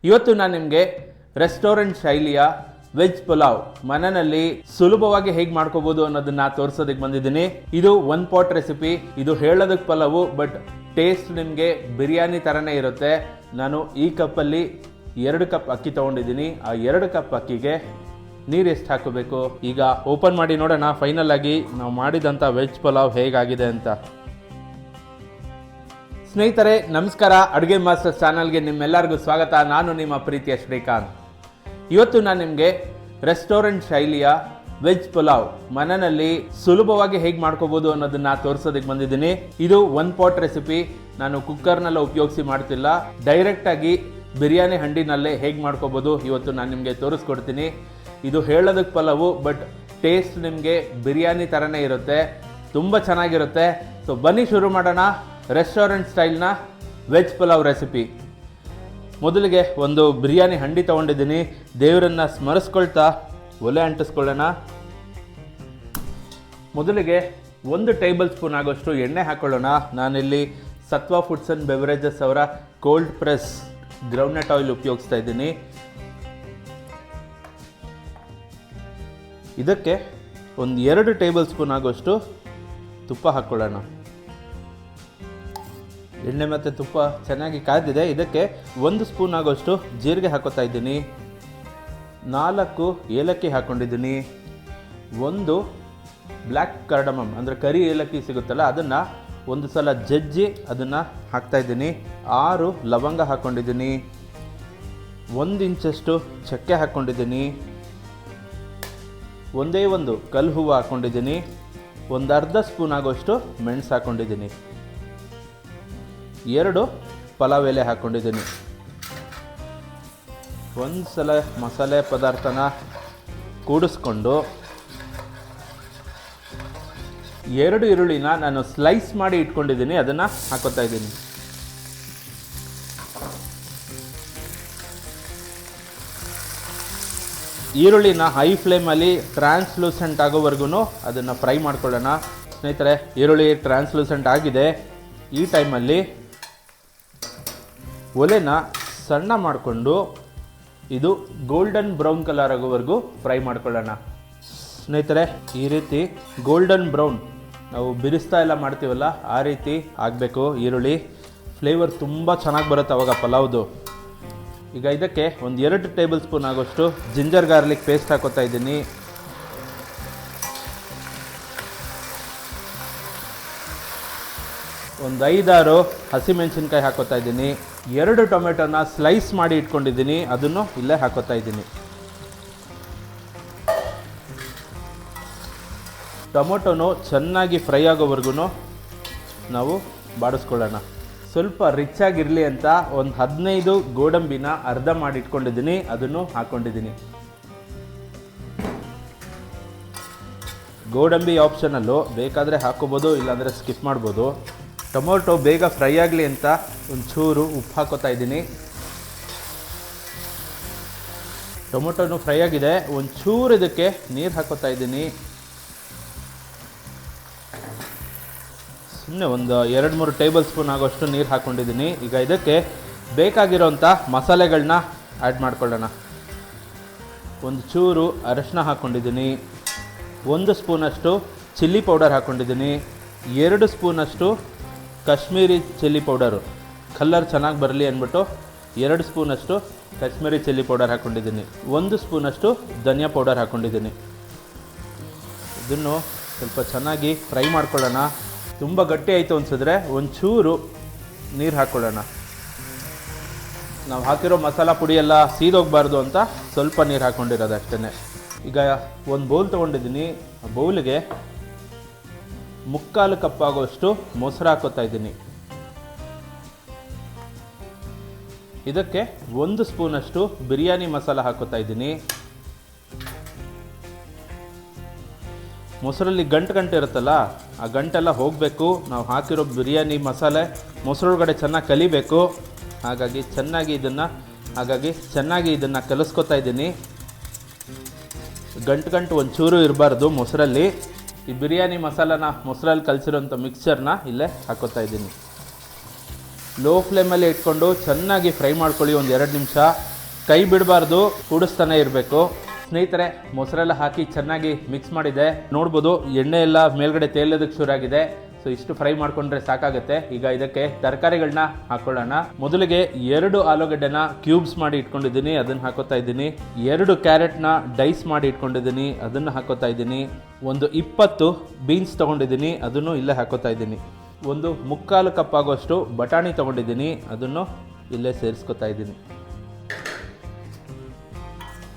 ಇವತ್ತು ನಾನು ನಿಮಗೆ ರೆಸ್ಟೋರೆಂಟ್ ಶೈಲಿಯ ವೆಜ್ ಪುಲಾವ್ ಮನೆಯಲ್ಲಿ ಸುಲಭವಾಗಿ ಹೇಗೆ ಮಾಡ್ಕೋಬಹುದು ಅನ್ನೋದನ್ನ ತೋರಿಸೋದಕ್ಕೆ ಬಂದಿದ್ದೀನಿ. ಇದು ಒನ್ ಪಾಟ್ ರೆಸಿಪಿ. ಇದು ಹೇಳೋದಕ್ಕೆ ಪಲಾವು, ಬಟ್ ಟೇಸ್ಟ್ ನಿಮಗೆ ಬಿರಿಯಾನಿ ಥರನೇ ಇರುತ್ತೆ. ನಾನು ಈ ಕಪ್ಪಲ್ಲಿ 2 ಕಪ್ ಅಕ್ಕಿ ತೊಗೊಂಡಿದ್ದೀನಿ. ಆ 2 ಕಪ್ ಅಕ್ಕಿಗೆ ನೀರು ಎಷ್ಟು ಹಾಕೋಬೇಕು ಈಗ ಓಪನ್ ಮಾಡಿ ನೋಡೋಣ ಫೈನಲ್ ಆಗಿ ನಾವು ಮಾಡಿದಂಥ ವೆಜ್ ಪಲಾವ್ ಹೇಗಾಗಿದೆ ಅಂತ. ಸ್ನೇಹಿತರೆ ನಮಸ್ಕಾರ, ಅಡುಗೆ ಮಾಸ್ಟರ್ ಚಾನಲ್ಗೆ ನಿಮ್ಮೆಲ್ಲರಿಗೂ ಸ್ವಾಗತ. ನಾನು ನಿಮ್ಮ ಪ್ರೀತಿಯ ಶ್ರೀಕಾಂತ್. ಇವತ್ತು ನಾನು ನಿಮಗೆ ರೆಸ್ಟೋರೆಂಟ್ ಶೈಲಿಯ ವೆಜ್ ಪುಲಾವ್ ಮನೆಯಲ್ಲಿ ಸುಲಭವಾಗಿ ಹೇಗೆ ಮಾಡ್ಕೋಬೋದು ಅನ್ನೋದನ್ನ ತೋರಿಸೋದಕ್ಕೆ ಬಂದಿದ್ದೀನಿ. ಇದು ಒನ್ ಪಾಟ್ ರೆಸಿಪಿ. ನಾನು ಕುಕ್ಕರ್ನೆಲ್ಲ ಉಪಯೋಗಿಸಿ ಮಾಡ್ತಿಲ್ಲ, ಡೈರೆಕ್ಟಾಗಿ ಬಿರಿಯಾನಿ ಹಂಡಿನಲ್ಲೇ ಹೇಗೆ ಮಾಡ್ಕೋಬೋದು ಇವತ್ತು ನಾನು ನಿಮಗೆ ತೋರಿಸ್ಕೊಡ್ತೀನಿ. ಇದು ಹೇಳೋದಕ್ಕೆ ಪಲಾವು, ಬಟ್ ಟೇಸ್ಟ್ ನಿಮಗೆ ಬಿರಿಯಾನಿ ಥರನೇ ಇರುತ್ತೆ, ತುಂಬ ಚೆನ್ನಾಗಿರುತ್ತೆ. ಸೊ ಬನ್ನಿ ಶುರು ಮಾಡೋಣ ರೆಸ್ಟೋರೆಂಟ್ ಸ್ಟೈಲ್ನ ವೆಜ್ ಪಲಾವ್ ರೆಸಿಪಿ. ಮೊದಲಿಗೆ ಒಂದು ಬಿರಿಯಾನಿ ಹಂಡಿ ತೊಗೊಂಡಿದ್ದೀನಿ. ದೇವರನ್ನು ಸ್ಮರಿಸ್ಕೊಳ್ತಾ ಒಲೆ ಅಂಟಿಸ್ಕೊಳ್ಳೋಣ. ಮೊದಲಿಗೆ 1 ಟೇಬಲ್ ಸ್ಪೂನ್ ಆಗೋಷ್ಟು ಎಣ್ಣೆ ಹಾಕ್ಕೊಳ್ಳೋಣ. ನಾನಿಲ್ಲಿ ಸತ್ವ ಫುಡ್ಸ್ ಆ್ಯಂಡ್ ಬೆವರೇಜಸ್ ಅವರ ಕೋಲ್ಡ್ ಪ್ರೆಸ್ ಗ್ರೌಂಡ್ನಟ್ ಆಯಿಲ್ ಉಪಯೋಗಿಸ್ತಾ ಇದ್ದೀನಿ. ಇದಕ್ಕೆ ಒಂದು 2 ಟೇಬಲ್ ಸ್ಪೂನ್ ಆಗೋಷ್ಟು ತುಪ್ಪ ಹಾಕ್ಕೊಳ್ಳೋಣ. ಎಣ್ಣೆ ಮತ್ತು ತುಪ್ಪ ಚೆನ್ನಾಗಿ ಕಾದಿದೆ. ಇದಕ್ಕೆ 1 ಸ್ಪೂನ್ ಆಗೋಷ್ಟು ಜೀರಿಗೆ ಹಾಕೋತಾ ಇದ್ದೀನಿ. 4 ಏಲಕ್ಕಿ ಹಾಕ್ಕೊಂಡಿದ್ದೀನಿ. 1 ಬ್ಲ್ಯಾಕ್ ಕಾರ್ಡಮಮ್ ಅಂದರೆ ಕರಿ ಏಲಕ್ಕಿ ಸಿಗುತ್ತಲ್ಲ, ಅದನ್ನು ಒಂದು ಸಲ ಜಜ್ಜಿ ಅದನ್ನು ಹಾಕ್ತಾಯಿದ್ದೀನಿ. 6 ಲವಂಗ ಹಾಕ್ಕೊಂಡಿದ್ದೀನಿ. 1 ಇಂಚಷ್ಟು ಚಕ್ಕೆ ಹಾಕ್ಕೊಂಡಿದ್ದೀನಿ. ಒಂದೇ ಒಂದು ಕಲ್ಲು ಹೂವು ಹಾಕ್ಕೊಂಡಿದ್ದೀನಿ. ಒಂದು ಅರ್ಧ ಸ್ಪೂನ್ ಆಗೋಷ್ಟು ಮೆಣಸು ಹಾಕ್ಕೊಂಡಿದ್ದೀನಿ. 2 ಪಲಾವ್ ಎಲೆ ಹಾಕ್ಕೊಂಡಿದ್ದೀನಿ. ಒಂದು ಸಲ ಮಸಾಲೆ ಪದಾರ್ಥನ ಕೂಡಿಸ್ಕೊಂಡು 2 ಈರುಳ್ಳಿನ ನಾನು ಸ್ಲೈಸ್ ಮಾಡಿ ಇಟ್ಕೊಂಡಿದ್ದೀನಿ, ಅದನ್ನು ಹಾಕೋತಾ ಇದ್ದೀನಿ. ಈರುಳ್ಳಿನ ಹೈ ಫ್ಲೇಮಲ್ಲಿ ಟ್ರಾನ್ಸ್ಲೂಸೆಂಟ್ ಆಗೋವರೆಗೂ ಅದನ್ನು ಫ್ರೈ ಮಾಡ್ಕೊಳ್ಳೋಣ. ಸ್ನೇಹಿತರೆ, ಈರುಳ್ಳಿ ಟ್ರಾನ್ಸ್ಲೂಸೆಂಟ್ ಆಗಿದೆ. ಈ ಟೈಮಲ್ಲಿ ಒಲೆನ ಸಣ್ಣ ಮಾಡಿಕೊಂಡು ಇದು ಗೋಲ್ಡನ್ ಬ್ರೌನ್ ಕಲರ್ ಆಗೋವರೆಗೂ ಫ್ರೈ ಮಾಡ್ಕೊಳ್ಳೋಣ. ಸ್ನೇಹಿತರೆ, ಈ ರೀತಿ ಗೋಲ್ಡನ್ ಬ್ರೌನ್ ನಾವು ಬಿರಿಸ್ತಾ ಎಲ್ಲ ಮಾಡ್ತೀವಲ್ಲ, ಆ ರೀತಿ ಆಗಬೇಕು ಈರುಳ್ಳಿ. ಫ್ಲೇವರ್ ತುಂಬ ಚೆನ್ನಾಗಿ ಬರುತ್ತೆ ಅವಾಗ ಪಲಾವ್ದು. ಈಗ ಇದಕ್ಕೆ ಒಂದು 2 ಟೇಬಲ್ ಸ್ಪೂನ್ ಆಗೋಷ್ಟು ಜಿಂಜರ್ ಗಾರ್ಲಿಕ್ ಪೇಸ್ಟ್ ಹಾಕೋತಾ ಇದ್ದೀನಿ. ಒಂದು 5-6 ಹಸಿಮೆಣಸಿನ್ಕಾಯಿ ಹಾಕೋತಾ ಇದ್ದೀನಿ. 2 ಟೊಮೆಟೊನ ಸ್ಲೈಸ್ ಮಾಡಿ ಇಟ್ಕೊಂಡಿದ್ದೀನಿ, ಅದನ್ನು ಇಲ್ಲೇ ಹಾಕೋತಾ ಇದ್ದೀನಿ. ಟೊಮೊಟೊನು ಚೆನ್ನಾಗಿ ಫ್ರೈ ಆಗೋವರೆಗೂ ನಾವು ಬಾಡಿಸ್ಕೊಳ್ಳೋಣ. ಸ್ವಲ್ಪ ರಿಚ್ ಆಗಿರಲಿ ಅಂತ ಒಂದು 15 ಗೋಡಂಬಿನ ಅರ್ಧ ಮಾಡಿ ಇಟ್ಕೊಂಡಿದ್ದೀನಿ, ಅದನ್ನು ಹಾಕ್ಕೊಂಡಿದ್ದೀನಿ. ಗೋಡಂಬಿ ಆಪ್ಷನಲ್ಲು, ಬೇಕಾದರೆ ಹಾಕೋಬೋದು, ಇಲ್ಲಾಂದರೆ ಸ್ಕಿಪ್ ಮಾಡ್ಬೋದು. ಟೊಮೊಟೊ ಬೇಗ ಫ್ರೈ ಆಗಲಿ ಅಂತ ಒಂಚೂರು ಉಪ್ಪು ಹಾಕೋತಾ ಇದ್ದೀನಿ. ಟೊಮೊಟೊನು ಫ್ರೈ ಆಗಿದೆ. ಒಂಚೂರು ಇದಕ್ಕೆ ನೀರು ಹಾಕೋತಾ ಇದ್ದೀನಿ. ಸುಮ್ಮನೆ ಒಂದು 2-3 ಟೇಬಲ್ ಸ್ಪೂನ್ ಆಗೋಷ್ಟು ನೀರು ಹಾಕ್ಕೊಂಡಿದ್ದೀನಿ. ಈಗ ಇದಕ್ಕೆ ಬೇಕಾಗಿರೋಂಥ ಮಸಾಲೆಗಳನ್ನ ಆ್ಯಡ್ ಮಾಡ್ಕೊಳ್ಳೋಣ. ಒಂದು ಚೂರು ಅರಶಿನ ಹಾಕ್ಕೊಂಡಿದ್ದೀನಿ. 1 ಸ್ಪೂನಷ್ಟು ಚಿಲ್ಲಿ ಪೌಡರ್ ಹಾಕ್ಕೊಂಡಿದ್ದೀನಿ. 2 ಸ್ಪೂನಷ್ಟು ಕಾಶ್ಮೀರಿ ಚಿಲ್ಲಿ ಪೌಡರು, ಕಲರ್ ಚೆನ್ನಾಗಿ ಬರಲಿ ಅಂದ್ಬಿಟ್ಟು 2 ಸ್ಪೂನಷ್ಟು ಕಾಶ್ಮೀರಿ ಚಿಲ್ಲಿ ಪೌಡರ್ ಹಾಕ್ಕೊಂಡಿದ್ದೀನಿ. 1 ಸ್ಪೂನಷ್ಟು ಧನಿಯಾ ಪೌಡರ್ ಹಾಕ್ಕೊಂಡಿದ್ದೀನಿ. ಇದನ್ನು ಸ್ವಲ್ಪ ಚೆನ್ನಾಗಿ ಫ್ರೈ ಮಾಡ್ಕೊಳ್ಳೋಣ. ತುಂಬ ಗಟ್ಟಿ ಆಯಿತು ಅನಿಸಿದ್ರೆ ಒಂಚೂರು ನೀರು ಹಾಕ್ಕೊಳ್ಳೋಣ. ನಾವು ಹಾಕಿರೋ ಮಸಾಲ ಪುಡಿ ಎಲ್ಲ ಸೀದೋಗಬಾರ್ದು ಅಂತ ಸ್ವಲ್ಪ ನೀರು ಹಾಕ್ಕೊಂಡಿರೋದು ಅಷ್ಟೇ. ಈಗ ಒಂದು ಬೌಲ್ ತೊಗೊಂಡಿದ್ದೀನಿ. ಆ ಬೌಲಿಗೆ 3/4 ಕಪ್ ಆಗೋಷ್ಟು ಮೊಸರು ಹಾಕೋತಾ ಇದ್ದೀನಿ. ಇದಕ್ಕೆ 1 ಸ್ಪೂನಷ್ಟು ಬಿರಿಯಾನಿ ಮಸಾಲ ಹಾಕೋತಾ ಇದ್ದೀನಿ. ಮೊಸರಲ್ಲಿ ಗಂಟು ಇರುತ್ತಲ್ಲ, ಆ ಗಂಟೆಲ್ಲ ಹೋಗಬೇಕು. ನಾವು ಹಾಕಿರೋ ಬಿರಿಯಾನಿ ಮಸಾಲೆ ಮೊಸರೊಳಗಡೆ ಚೆನ್ನಾಗಿ ಕಲಿಬೇಕು. ಹಾಗಾಗಿ ಚೆನ್ನಾಗಿ ಇದನ್ನು ಕಲಿಸ್ಕೊತಾ ಇದ್ದೀನಿ. ಗಂಟು ಒಂಚೂರು ಇರಬಾರ್ದು ಮೊಸರಲ್ಲಿ. ಈ ಬಿರಿಯಾನಿ ಮಸಾಲಾನ ಮೊಸರಲ್ಲಿ ಕಲಿಸಿರೋಂಥ ಮಿಕ್ಸ್ಚರ್ನ ಇಲ್ಲೇ ಹಾಕೋತಾ ಇದ್ದೀನಿ. ಲೋ ಫ್ಲೇಮಲ್ಲಿ ಇಟ್ಕೊಂಡು ಚೆನ್ನಾಗಿ ಫ್ರೈ ಮಾಡ್ಕೊಳ್ಳಿ ಒಂದು 2 ನಿಮಿಷ. ಕೈ ಬಿಡಬಾರ್ದು, ಕೂಡಿಸ್ತಾನೆ ಇರಬೇಕು. ಸ್ನೇಹಿತರೆ, ಮೊಸರೆಲ್ಲ ಹಾಕಿ ಚೆನ್ನಾಗಿ ಮಿಕ್ಸ್ ಮಾಡಿದೆ. ನೋಡ್ಬೋದು ಎಣ್ಣೆ ಎಲ್ಲ ಮೇಲ್ಗಡೆ ತೇಲೋದಕ್ಕೆ ಶುರು ಆಗಿದೆ. ಸೊ ಇಷ್ಟು ಫ್ರೈ ಮಾಡ್ಕೊಂಡ್ರೆ ಸಾಕಾಗುತ್ತೆ. ಈಗ ಇದಕ್ಕೆ ತರಕಾರಿಗಳನ್ನ ಹಾಕೊಳ್ಳೋಣ. ಮೊದಲಿಗೆ 2 ಆಲೂಗಡ್ಡೆನ ಕ್ಯೂಬ್ಸ್ ಮಾಡಿ ಇಟ್ಕೊಂಡಿದ್ದೀನಿ, ಅದನ್ನು ಹಾಕೋತಾ ಇದ್ದೀನಿ. 2 ಕ್ಯಾರೆಟ್ನ ಡೈಸ್ ಮಾಡಿ ಇಟ್ಕೊಂಡಿದ್ದೀನಿ, ಅದನ್ನು ಹಾಕೋತಾ ಇದ್ದೀನಿ. ಒಂದು 20 ಬೀನ್ಸ್ ತೊಗೊಂಡಿದ್ದೀನಿ, ಅದನ್ನು ಇಲ್ಲೇ ಹಾಕೋತಾ ಇದ್ದೀನಿ. ಒಂದು 3/4 ಕಪ್ ಆಗೋಷ್ಟು ಬಟಾಣಿ ತೊಗೊಂಡಿದ್ದೀನಿ, ಅದನ್ನು ಇಲ್ಲೇ ಸೇರಿಸ್ಕೊತಾ ಇದ್ದೀನಿ.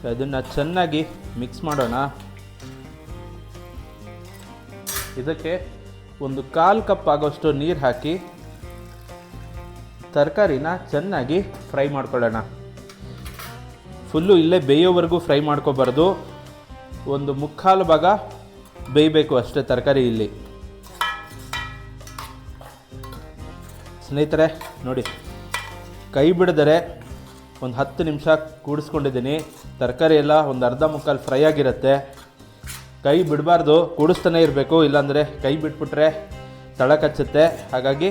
ಅದನ್ನು ಚೆನ್ನಾಗಿ ಮಿಕ್ಸ್ ಮಾಡೋಣ. ಇದಕ್ಕೆ ಒಂದು 1/4 ಕಪ್ ಆಗೋಷ್ಟು ನೀರು ಹಾಕಿ ತರಕಾರಿನ ಚೆನ್ನಾಗಿ ಫ್ರೈ ಮಾಡ್ಕೊಳ್ಳೋಣ. ಫುಲ್ಲು ಇಲ್ಲೇ ಬೇಯೋವರೆಗೂ ಫ್ರೈ ಮಾಡ್ಕೋಬಾರ್ದು, ಒಂದು 3/4 ಭಾಗ ಬೇಯಬೇಕು ಅಷ್ಟೇ ತರಕಾರಿ ಇಲ್ಲಿ. ಸ್ನೇಹಿತರೆ ನೋಡಿ, ಕೈ ಬಿಡದರೆ ಒಂದು 10 ನಿಮಿಷ ಕೂಡಿಸ್ಕೊಂಡಿದ್ದೀನಿ. ತರಕಾರಿ ಎಲ್ಲ ಒಂದು ಅರ್ಧ ಮುಕ್ಕಾಲು ಫ್ರೈ ಆಗಿರುತ್ತೆ. ಕೈ ಬಿಡಬಾರ್ದು, ಕೂಡಿಸ್ತಾನೆ ಇರಬೇಕು, ಇಲ್ಲಾಂದರೆ ಕೈ ಬಿಟ್ಬಿಟ್ರೆ ತಳ ಕಚ್ಚುತ್ತೆ. ಹಾಗಾಗಿ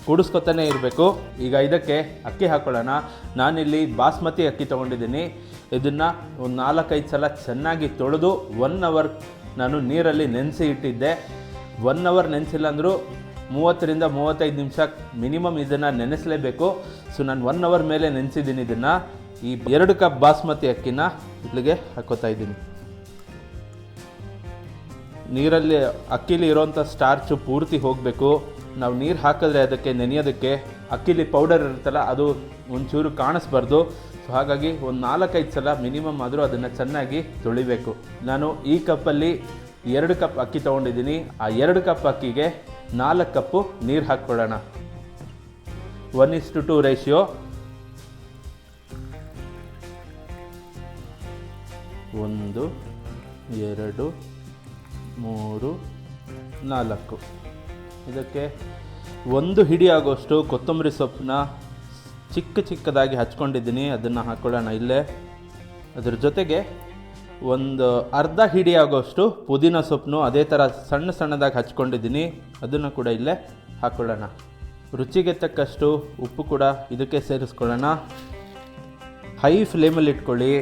ಕೂಡಿಸ್ಕೊತಾನೆ ಇರಬೇಕು. ಈಗ ಇದಕ್ಕೆ ಅಕ್ಕಿ ಹಾಕ್ಕೊಳ್ಳೋಣ. ನಾನಿಲ್ಲಿ ಬಾಸ್ಮತಿ ಅಕ್ಕಿ ತೊಗೊಂಡಿದ್ದೀನಿ. ಇದನ್ನು ಒಂದು 4-5 ಸಲ ಚೆನ್ನಾಗಿ ತೊಳೆದು 1 ಅವರ್ ನಾನು ನೀರಲ್ಲಿ ನೆನೆಸಿ ಇಟ್ಟಿದ್ದೆ. 1 ಅವರ್ ನೆನೆಸಿಲ್ಲ ಅಂದರೂ 30ರಿಂದ 35 ನಿಮಿಷ ಮಿನಿಮಮ್ ಇದನ್ನು ನೆನೆಸಲೇಬೇಕು. ಸೊ ನಾನು 1 ಅವರ್ ಮೇಲೆ ನೆನೆಸಿದ್ದೀನಿ. ಇದನ್ನು ಈ 2 ಕಪ್ ಬಾಸ್ಮತಿ ಅಕ್ಕಿನ ಇಲ್ಲಿಗೆ ಹಾಕೋತಾ ಇದ್ದೀನಿ. ನೀರಲ್ಲಿ ಅಕ್ಕಿಲಿ ಇರೋವಂಥ ಸ್ಟಾರ್ಚು ಪೂರ್ತಿ ಹೋಗಬೇಕು. ನಾವು ನೀರು ಹಾಕಿದ್ರೆ ಅದಕ್ಕೆ ನೆನೆಯೋದಕ್ಕೆ ಅಕ್ಕಿಲಿ ಪೌಡರ್ ಇರುತ್ತಲ್ಲ, ಅದು ಒಂಚೂರು ಕಾಣಿಸ್ಬಾರ್ದು. ಸೊ ಹಾಗಾಗಿ ಒಂದು 4-5 ಸಲ ಮಿನಿಮಮ್ ಆದರೂ ಅದನ್ನು ಚೆನ್ನಾಗಿ ತೊಳಿಬೇಕು. ನಾನು ಈ ಕಪ್ಪಲ್ಲಿ 2 ಕಪ್ ಅಕ್ಕಿ ತೊಗೊಂಡಿದ್ದೀನಿ. ಆ 2 ಕಪ್ ಅಕ್ಕಿಗೆ 4 ಕಪ್ಪು ನೀರು ಹಾಕ್ಕೊಳ್ಳೋಣ. 1:2 ರೇಷಿಯೋ. 1, 2, 3, 4. ಇದಕ್ಕೆ 1 ಹಿಡಿ ಆಗೋಷ್ಟು ಕೊತ್ತಂಬರಿ ಸೊಪ್ಪನ್ನ ಚಿಕ್ಕದಾಗಿ ಹಚ್ಕೊಂಡಿದ್ದೀನಿ, ಅದನ್ನು ಹಾಕ್ಕೊಳ್ಳೋಣ ಇಲ್ಲೇ. ಅದ್ರ ಜೊತೆಗೆ ಒಂದು ಅರ್ಧ ಹಿಡಿ ಆಗೋಷ್ಟು ಪುದೀನ ಸೊಪ್ಪನ್ನು ಅದೇ ಥರ ಸಣ್ಣದಾಗಿ ಹಚ್ಕೊಂಡಿದ್ದೀನಿ, ಅದನ್ನು ಕೂಡ ಇಲ್ಲೇ ಹಾಕ್ಕೊಳ್ಳೋಣ. ರುಚಿಗೆ ತಕ್ಕಷ್ಟು ಉಪ್ಪು ಕೂಡ ಇದಕ್ಕೆ ಸೇರಿಸ್ಕೊಳ್ಳೋಣ. ಹೈ ಫ್ಲೇಮಲ್ಲಿ ಇಟ್ಕೊಳ್ಳಿ.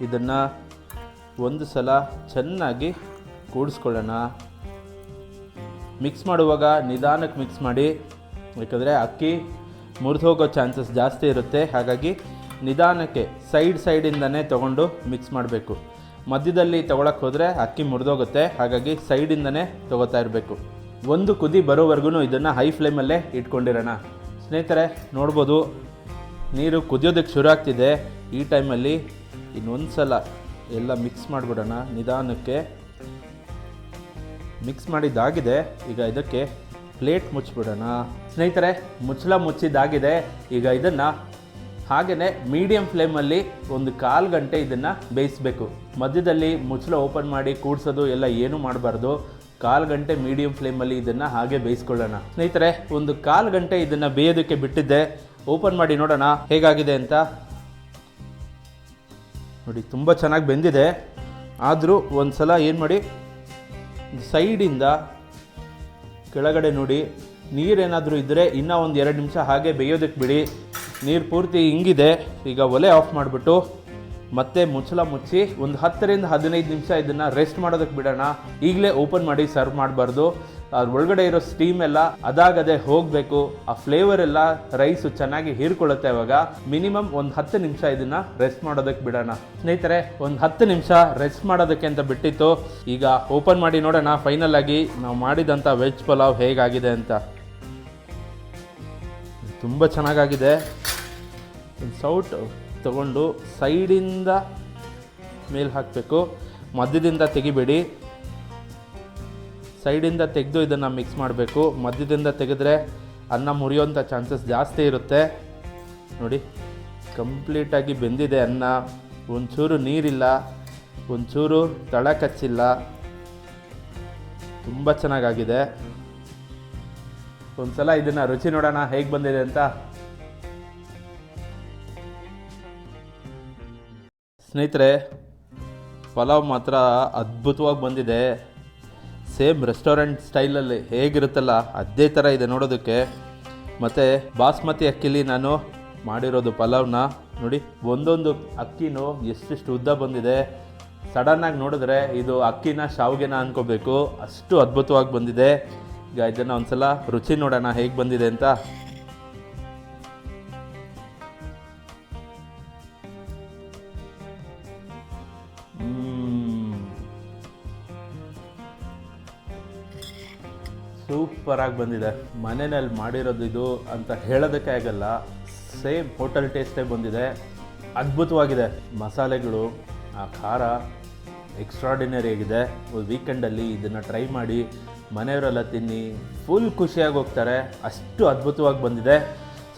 ಇದನ್ನು ಒಂದು ಸಲ ಚೆನ್ನಾಗಿ ಕೂಡಿಸ್ಕೊಳ್ಳೋಣ. ಮಿಕ್ಸ್ ಮಾಡುವಾಗ ನಿಧಾನಕ್ಕೆ ಮಿಕ್ಸ್ ಮಾಡಿ, ಯಾಕಂದರೆ ಅಕ್ಕಿ ಮುರಿದು ಹೋಗೋ ಚಾನ್ಸಸ್ ಜಾಸ್ತಿ ಇರುತ್ತೆ. ಹಾಗಾಗಿ ನಿಧಾನಕ್ಕೆ ಸೈಡಿಂದನೇ ತೊಗೊಂಡು ಮಿಕ್ಸ್ ಮಾಡಬೇಕು. ಮಧ್ಯದಲ್ಲಿ ತೊಗೊಳಕ್ಕೆ ಹೋದರೆ ಅಕ್ಕಿ ಮುರಿದೋಗುತ್ತೆ. ಹಾಗಾಗಿ ಸೈಡಿಂದನೇ ತೊಗೋತಾ ಇರಬೇಕು. 1 ಕುದಿ ಬರೋವರೆಗೂ ಇದನ್ನು ಹೈ ಫ್ಲೇಮಲ್ಲೇ ಇಟ್ಕೊಂಡಿರೋಣ. ಸ್ನೇಹಿತರೆ ನೋಡ್ಬೋದು, ನೀರು ಕುದಿಯೋದಕ್ಕೆ ಶುರು ಆಗ್ತಿದೆ. ಈ ಟೈಮಲ್ಲಿ ಇನ್ನೊಂದು ಸಲ ಎಲ್ಲ ಮಿಕ್ಸ್ ಮಾಡಿಬಿಡೋಣ. ನಿಧಾನಕ್ಕೆ ಮಿಕ್ಸ್ ಮಾಡಿದ್ದಾಗಿದೆ. ಈಗ ಇದಕ್ಕೆ ಪ್ಲೇಟ್ ಮುಚ್ಚಿಬಿಡೋಣ. ಸ್ನೇಹಿತರೆ, ಮುಚ್ಚಳ ಮುಚ್ಚಿದ್ದಾಗಿದೆ. ಈಗ ಇದನ್ನು ಹಾಗೆಯೇ ಮೀಡಿಯಮ್ ಫ್ಲೇಮಲ್ಲಿ ಒಂದು 1/4 ಗಂಟೆ ಇದನ್ನು ಬೇಯಿಸಬೇಕು. ಮಧ್ಯದಲ್ಲಿ ಮುಚ್ಚಳ ಓಪನ್ ಮಾಡಿ ಕೂಡಿಸೋದು ಎಲ್ಲ ಏನೂ ಮಾಡಬಾರ್ದು. 1/4 ಗಂಟೆ ಮೀಡಿಯಮ್ ಫ್ಲೇಮಲ್ಲಿ ಇದನ್ನು ಹಾಗೆ ಬೇಯಿಸ್ಕೊಳ್ಳೋಣ. ಸ್ನೇಹಿತರೆ, ಒಂದು 1/4 ಗಂಟೆ ಇದನ್ನು ಬೇಯೋದಕ್ಕೆ ಬಿಟ್ಟಿದ್ದೆ. ಓಪನ್ ಮಾಡಿ ನೋಡೋಣ ಹೇಗಾಗಿದೆ ಅಂತ. ನೋಡಿ, ತುಂಬ ಚೆನ್ನಾಗಿ ಬೆಂದಿದೆ. ಆದರೂ ಒಂದು ಸಲ ಏನು ಮಾಡಿ, ಸೈಡಿಂದ ಕೆಳಗಡೆ ನೋಡಿ, ನೀರೇನಾದರೂ ಇದ್ದರೆ ಇನ್ನೂ ಒಂದು 2 ನಿಮಿಷ ಹಾಗೆ ಬೇಯೋದಕ್ಕೆ ಬಿಡಿ. ನೀರು ಪೂರ್ತಿ ಹಿಂಗಿದೆ. ಈಗ ಒಲೆ ಆಫ್ ಮಾಡಿಬಿಟ್ಟು ಮತ್ತೆ ಮುಚ್ಚಳ ಮುಚ್ಚಿ ಒಂದು 10ರಿಂದ 15 ನಿಮಿಷ ಇದನ್ನು ರೆಸ್ಟ್ ಮಾಡೋದಕ್ಕೆ ಬಿಡೋಣ. ಈಗಲೇ ಓಪನ್ ಮಾಡಿ ಸರ್ವ್ ಮಾಡಬಾರ್ದು. ಅದ್ರ ಒಳಗಡೆ ಇರೋ ಸ್ಟೀಮ್ ಎಲ್ಲ ಅದಾಗದೆ ಹೋಗಬೇಕು. ಆ ಫ್ಲೇವರ್ ಎಲ್ಲ ರೈಸು ಚೆನ್ನಾಗಿ ಹೀರ್ಕೊಳ್ಳುತ್ತೆ. ಅವಾಗ ಮಿನಿಮಮ್ ಒಂದು 10 ನಿಮಿಷ ಇದನ್ನು ರೆಸ್ಟ್ ಮಾಡೋದಕ್ಕೆ ಬಿಡೋಣ. ಸ್ನೇಹಿತರೆ, ಒಂದು 10 ನಿಮಿಷ ರೆಸ್ಟ್ ಮಾಡೋದಕ್ಕೆ ಅಂತ ಬಿಟ್ಟಿತ್ತು. ಈಗ ಓಪನ್ ಮಾಡಿ ನೋಡೋಣ ಫೈನಲ್ ಆಗಿ ನಾವು ಮಾಡಿದಂಥ ವೆಜ್ ಪಲಾವ್ ಹೇಗಾಗಿದೆ ಅಂತ. ತುಂಬ ಚೆನ್ನಾಗಾಗಿದೆ. ಒಂದು ಸೌಟ್ ತಗೊಂಡು ಸೈಡಿಂದ ಮೇಲೆ ಹಾಕಬೇಕು, ಮಧ್ಯದಿಂದ ತೆಗಿಬೇಡಿ. ಸೈಡಿಂದ ತೆಗೆದು ಇದನ್ನು ಮಿಕ್ಸ್ ಮಾಡಬೇಕು. ಮಧ್ಯದಿಂದ ತೆಗೆದ್ರೆ ಅನ್ನ ಮುರಿಯೋಂಥ ಚಾನ್ಸಸ್ ಜಾಸ್ತಿ ಇರುತ್ತೆ. ನೋಡಿ, ಕಂಪ್ಲೀಟಾಗಿ ಬೆಂದಿದೆ ಅನ್ನ. ಒಂಚೂರು ನೀರಿಲ್ಲ, ಒಂಚೂರು ತಳ ಕಚ್ಚಿಲ್ಲ. ತುಂಬ ಚೆನ್ನಾಗಾಗಿದೆ. ಒಂದು ಸಲ ಇದನ್ನು ರುಚಿ ನೋಡೋಣ ಹೇಗೆ ಬಂದಿದೆ ಅಂತ. ಸ್ನೇಹಿತರೆ, ಪಲಾವ್ ಮಾತ್ರ ಅದ್ಭುತವಾಗಿ ಬಂದಿದೆ. ಸೇಮ್ ರೆಸ್ಟೋರೆಂಟ್ ಸ್ಟೈಲಲ್ಲಿ ಹೇಗಿರುತ್ತಲ್ಲ ಅದೇ ಥರ ಇದೆ ನೋಡೋದಕ್ಕೆ. ಮತ್ತು ಬಾಸ್ಮತಿ ಅಕ್ಕಿಲಿ ನಾನು ಮಾಡಿರೋದು ಪಲಾವ್ನ. ನೋಡಿ ಒಂದೊಂದು ಅಕ್ಕಿನೂ ಎಷ್ಟೆಷ್ಟು ಉದ್ದ ಬಂದಿದೆ. ಸಡನ್ನಾಗಿ ನೋಡಿದ್ರೆ ಇದು ಅಕ್ಕಿನ ಶಾವಿಗೆನ ಅನ್ಕೋಬೇಕು, ಅಷ್ಟು ಅದ್ಭುತವಾಗಿ ಬಂದಿದೆ. ಈಗ ಇದನ್ನು ಒಂದ್ಸಲ ರುಚಿ ನೋಡೋಣ ಹೇಗೆ ಬಂದಿದೆ ಅಂತ. ಸೂಪರಾಗಿ ಬಂದಿದೆ. ಮನೆಯಲ್ಲಿ ಮಾಡಿರೋದು ಇದು ಅಂತ ಹೇಳೋದಕ್ಕೆ ಆಗಲ್ಲ, ಸೇಮ್ ಹೋಟೆಲ್ ಟೇಸ್ಟೇ ಬಂದಿದೆ. ಅದ್ಭುತವಾಗಿದೆ. ಮಸಾಲೆಗಳು, ಆ ಖಾರ ಎಕ್ಸ್ಟ್ರಾಡಿನರಿ ಆಗಿದೆ. ವೀಕೆಂಡಲ್ಲಿ ಇದನ್ನು ಟ್ರೈ ಮಾಡಿ, ಮನೆಯವರೆಲ್ಲ ತಿನ್ನಿ ಫುಲ್ ಖುಷಿಯಾಗಿ ಹೋಗ್ತಾರೆ, ಅಷ್ಟು ಅದ್ಭುತವಾಗಿ ಬಂದಿದೆ.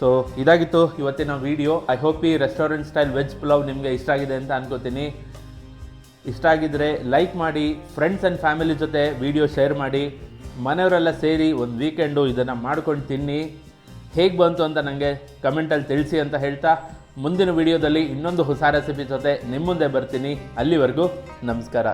ಸೊ ಇದಾಗಿತ್ತು ಇವತ್ತಿನ ವಿಡಿಯೋ. ಐ ಹೋಪ್ ಈ ರೆಸ್ಟೋರೆಂಟ್ ಸ್ಟೈಲ್ ವೆಜ್ ಪುಲಾವ್ ನಿಮಗೆ ಇಷ್ಟ ಆಗಿದೆ ಅಂತ ಅನ್ಕೋತೀನಿ. ಇಷ್ಟ ಆಗಿದ್ದರೆ ಲೈಕ್ ಮಾಡಿ, ಫ್ರೆಂಡ್ಸ್ ಆ್ಯಂಡ್ ಫ್ಯಾಮಿಲಿ ಜೊತೆ ವಿಡಿಯೋ ಶೇರ್ ಮಾಡಿ, ಮನೆಯವರೆಲ್ಲ ಸೇರಿ ಒಂದು ವೀಕೆಂಡು ಇದನ್ನು ಮಾಡ್ಕೊಂಡು ತಿನ್ನಿ. ಹೇಗೆ ಬಂತು ಅಂತ ನನಗೆ ಕಮೆಂಟಲ್ಲಿ ತಿಳಿಸಿ ಅಂತ ಹೇಳ್ತಾ, ಮುಂದಿನ ವಿಡಿಯೋದಲ್ಲಿ ಇನ್ನೊಂದು ಹೊಸ ರೆಸಿಪಿ ಜೊತೆ ನಿಮ್ಮ ಮುಂದೆ ಬರ್ತೀನಿ. ಅಲ್ಲಿವರೆಗೂ ನಮಸ್ಕಾರ.